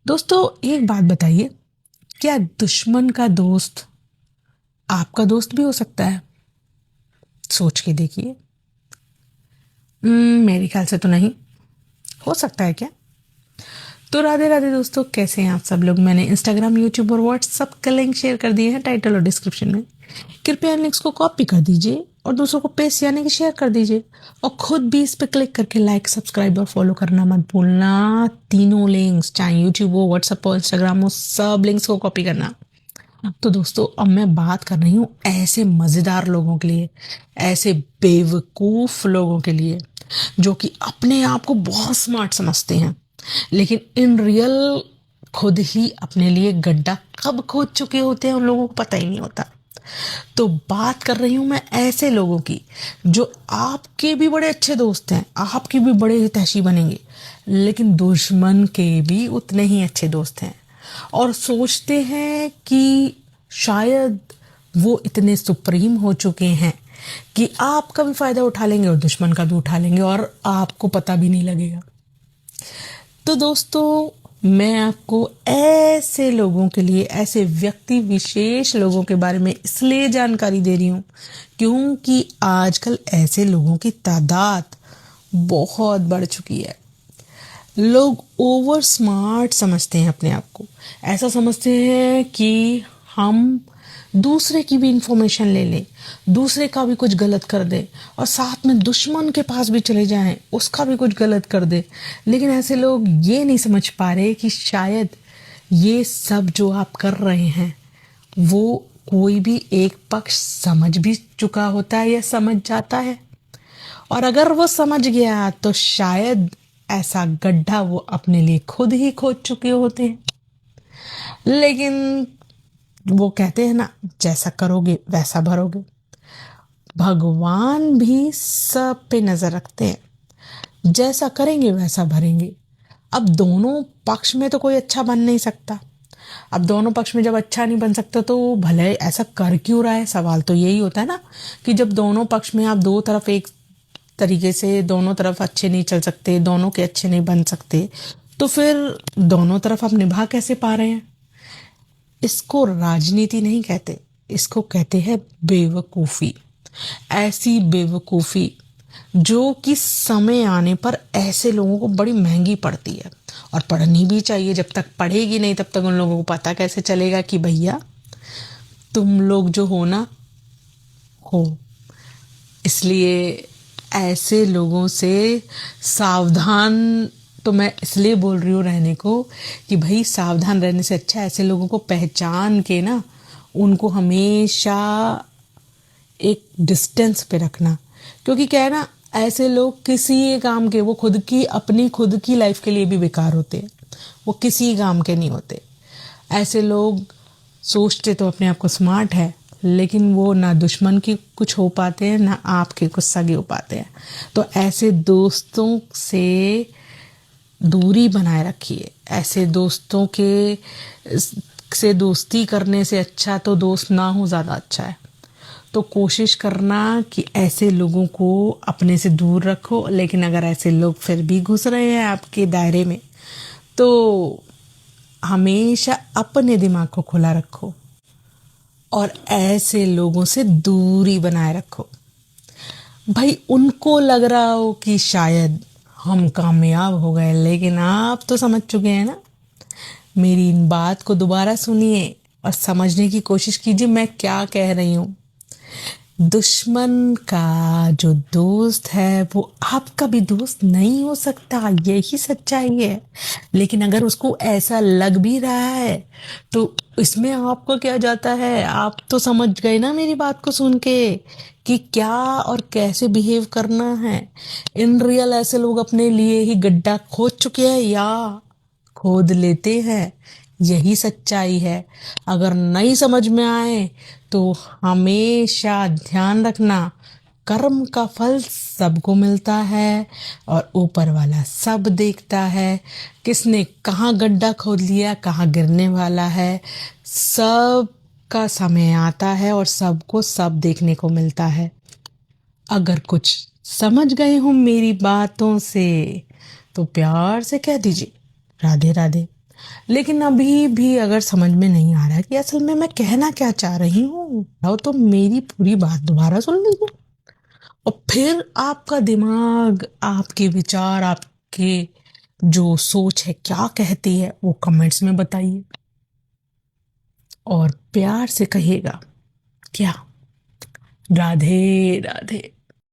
दोस्तों, एक बात बताइए, क्या दुश्मन का दोस्त आपका दोस्त भी हो सकता है? सोच के देखिए। मेरे ख्याल से तो नहीं। हो सकता है क्या? तो राधे राधे दोस्तों, कैसे हैं आप सब लोग? मैंने इंस्टाग्राम, यूट्यूब और व्हाट्सएप का लिंक शेयर कर दिए हैं टाइटल और डिस्क्रिप्शन में। कृपया इन लिंक्स को कॉपी कर दीजिए और दूसरों को पेस्ट यानी कि शेयर कर दीजिए। और खुद भी इस पे क्लिक करके लाइक, सब्सक्राइब और फॉलो करना मत भूलना। तीनों लिंक्स, चाहे यूट्यूब हो, व्हाट्सएप हो, इंस्टाग्राम हो, सब लिंक्स को कॉपी करना। तो दोस्तों, अब मैं बात कर रही हूँ ऐसे मज़ेदार लोगों के लिए, ऐसे बेवकूफ़ लोगों के लिए जो कि अपने आप को बहुत स्मार्ट समझते हैं, लेकिन इन रियल खुद ही अपने लिए गड्ढा कब खोद चुके होते हैं उन लोगों को पता ही नहीं होता। तो बात कर रही हूँ मैं ऐसे लोगों की जो आपके भी बड़े अच्छे दोस्त हैं, आपके भी बड़े हितैषी बनेंगे, लेकिन दुश्मन के भी उतने ही अच्छे दोस्त हैं और सोचते हैं कि शायद वो इतने सुप्रीम हो चुके हैं कि आपका भी फायदा उठा लेंगे और दुश्मन का भी उठा लेंगे और आपको पता भी नहीं लगेगा। तो दोस्तों, मैं आपको ऐसे लोगों के लिए, ऐसे व्यक्ति विशेष लोगों के बारे में इसलिए जानकारी दे रही हूँ क्योंकि आजकल ऐसे लोगों की तादाद बहुत बढ़ चुकी है। लोग ओवर स्मार्ट समझते हैं अपने आप को। ऐसा समझते हैं कि हम दूसरे की भी इंफॉर्मेशन ले लें, दूसरे का भी कुछ गलत कर दें और साथ में दुश्मन के पास भी चले जाएं, उसका भी कुछ गलत कर दें। लेकिन ऐसे लोग ये नहीं समझ पा रहे कि शायद ये सब जो आप कर रहे हैं वो कोई भी एक पक्ष समझ भी चुका होता है या समझ जाता है, और अगर वो समझ गया तो शायद ऐसा गड्ढा वो अपने लिए खुद ही खोद चुके होते हैं। लेकिन वो कहते हैं ना, जैसा करोगे वैसा भरोगे। भगवान भी सब पे नजर रखते हैं, जैसा करेंगे वैसा भरेंगे। अब दोनों पक्ष में तो कोई अच्छा बन नहीं सकता। अब दोनों पक्ष में जब अच्छा नहीं बन सकता तो भले ऐसा कर क्यों रहा है? सवाल तो यही होता है ना कि जब दोनों पक्ष में आप दो तरफ एक तरीके से, दोनों तरफ अच्छे नहीं चल सकते, दोनों के अच्छे नहीं बन सकते, तो फिर दोनों तरफ आप निभा कैसे पा रहे हैं? इसको राजनीति नहीं कहते, इसको कहते हैं बेवकूफ़ी। ऐसी बेवकूफ़ी जो कि समय आने पर ऐसे लोगों को बड़ी महंगी पड़ती है, और पढ़नी भी चाहिए। जब तक पढ़ेगी नहीं तब तक उन लोगों को पता कैसे चलेगा कि भैया तुम लोग जो हो ना, हो। इसलिए ऐसे लोगों से सावधान, तो मैं इसलिए बोल रही हूँ रहने को कि भाई सावधान रहने से अच्छा ऐसे लोगों को पहचान के ना उनको हमेशा एक डिस्टेंस पे रखना। क्योंकि क्या है ना, ऐसे लोग किसी काम के, वो खुद की, अपनी खुद की लाइफ के लिए भी बेकार होते हैं, वो किसी काम के नहीं होते। ऐसे लोग सोचते तो अपने आप को स्मार्ट है, लेकिन वो ना दुश्मन की कुछ हो पाते हैं ना आपके कुछ सगे हो पाते हैं। तो ऐसे दोस्तों से दूरी बनाए रखिए। ऐसे दोस्तों के से दोस्ती करने से अच्छा तो दोस्त ना हो ज़्यादा अच्छा है। तो कोशिश करना कि ऐसे लोगों को अपने से दूर रखो। लेकिन अगर ऐसे लोग फिर भी घुस रहे हैं आपके दायरे में तो हमेशा अपने दिमाग को खुला रखो और ऐसे लोगों से दूरी बनाए रखो। भाई उनको लग रहा हो कि शायद हम कामयाब हो गए, लेकिन आप तो समझ चुके हैं ना। मेरी इन बात को दोबारा सुनिए और समझने की कोशिश कीजिए मैं क्या कह रही हूँ। दुश्मन का जो दोस्त है वो आपका भी दोस्त नहीं हो सकता, यही सच्चाई है। लेकिन अगर उसको ऐसा लग भी रहा है तो इसमें आपको क्या जाता है? आप तो समझ गए ना मेरी बात को सुन के कि क्या और कैसे बिहेव करना है। इन रियल ऐसे लोग अपने लिए ही गड्ढा खोद चुके हैं या खोद लेते हैं, यही सच्चाई है। अगर नहीं समझ में आए तो हमेशा ध्यान रखना, कर्म का फल सबको मिलता है और ऊपर वाला सब देखता है। किसने कहाँ गड्ढा खोद लिया, कहाँ गिरने वाला है, सब का समय आता है और सबको सब देखने को मिलता है। अगर कुछ समझ गए हो मेरी बातों से तो प्यार से कह दीजिए राधे राधे। लेकिन अभी भी अगर समझ में नहीं आ रहा है कि असल में मैं कहना क्या चाह रही हूँ, तो मेरी पूरी बात दोबारा सुन लीजिए और फिर आपका दिमाग, आपके विचार, आपके जो सोच है क्या कहती है वो कमेंट्स में बताइए और प्यार से कहिएगा क्या। राधे राधे।